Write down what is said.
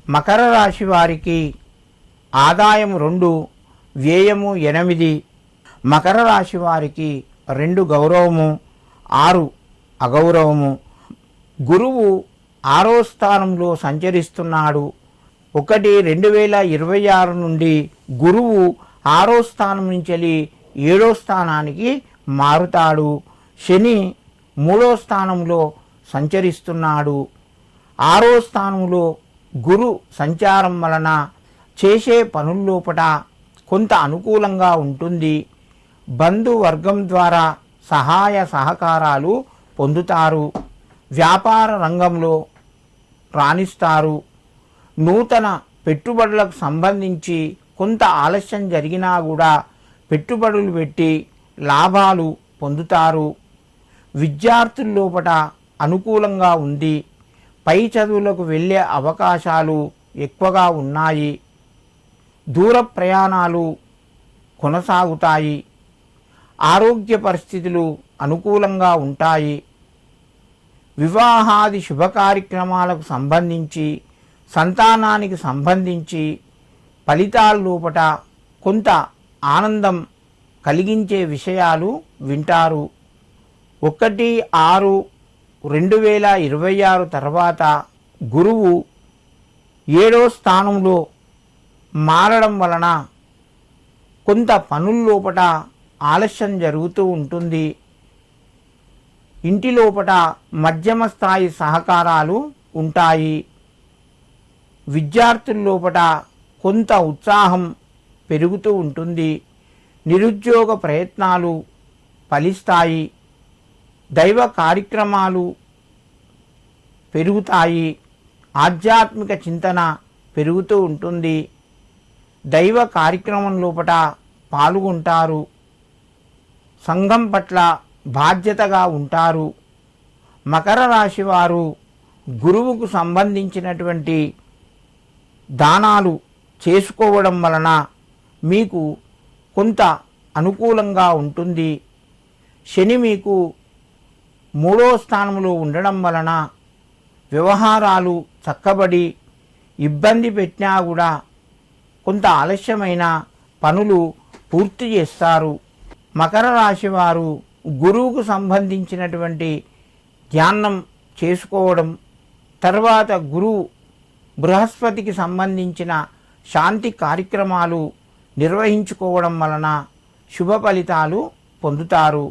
మకర రాశి వారికి ఆదాయం 2, వ్యయము 8. మకర రాశి వారికి 2 గౌరవము, 6 అగౌరవము. గురువు 6వ స్థానంలో సంచరిస్తున్నాడు. 1/2026 నుండి గురువు 6వ స్థానం నుంచి 7వ స్థానానికి మారుతాడు. శని 3వ స్థానంలో సంచరిస్తున్నాడు. 6వ స్థానంలో గురు సంచారం వలన చేసే పనుల్లోపట కొంత అనుకూలంగా ఉంటుంది. బంధువర్గం ద్వారా సహాయ సహకారాలు పొందుతారు. వ్యాపార రంగంలో రాణిస్తారు. నూతన పెట్టుబడులకు సంబంధించి కొంత ఆలస్యం జరిగినా కూడా పెట్టుబడులు పెట్టి లాభాలు పొందుతారు. విద్యార్థుల్లోపట అనుకూలంగా ఉంది. పై చదువులకు వెళ్ళే అవకాశాలు ఎక్కువగా ఉన్నాయి. దూర ప్రయాణాలు కొనసాగుతాయి. ఆరోగ్య పరిస్థితులు అనుకూలంగా ఉంటాయి. వివాహాది శుభ కార్యక్రమాలకు సంబంధించి, సంతానానికి సంబంధించి ఫలితాల లోపట కొంత ఆనందం కలిగించే విషయాలు వింటారు. 1/6/2026 తర్వాత గురువు 7వ స్థానంలో మారడం వలన కొంత పనుల్లోపట ఆలస్యం జరుగుతూ ఉంటుంది. ఇంటి లోపట మధ్యమ స్థాయి సహకారాలు ఉంటాయి. విద్యార్థుల్లోపట కొంత ఉత్సాహం పెరుగుతూ ఉంటుంది. నిరుద్యోగ ప్రయత్నాలు ఫలిస్తాయి. దైవ కార్యక్రమాలు పెరుగుతాయి. ఆధ్యాత్మిక చింతన పెరుగుతూ ఉంటుంది. దైవ కార్యక్రమం లోపట పాల్గొంటారు. సంఘం పట్ల బాధ్యతగా ఉంటారు. మకర రాశి వారు గురువుకు సంబంధించినటువంటి దానాలు చేసుకోవడం వలన మీకు కొంత అనుకూలంగా ఉంటుంది. శని మీకు 3వ స్థానంలో ఉండడం వలన వ్యవహారాలు చక్కబడి ఇబ్బంది పెట్టినా కూడా కొంత ఆలస్యమైన పనులు పూర్తి చేస్తారు. మకర రాశి వారు గురువుకు సంబంధించినటువంటి ధ్యానం చేసుకోవడం, తర్వాత గురువు బృహస్పతికి సంబంధించిన శాంతి కార్యక్రమాలు నిర్వహించుకోవడం వలన శుభ ఫలితాలు పొందుతారు.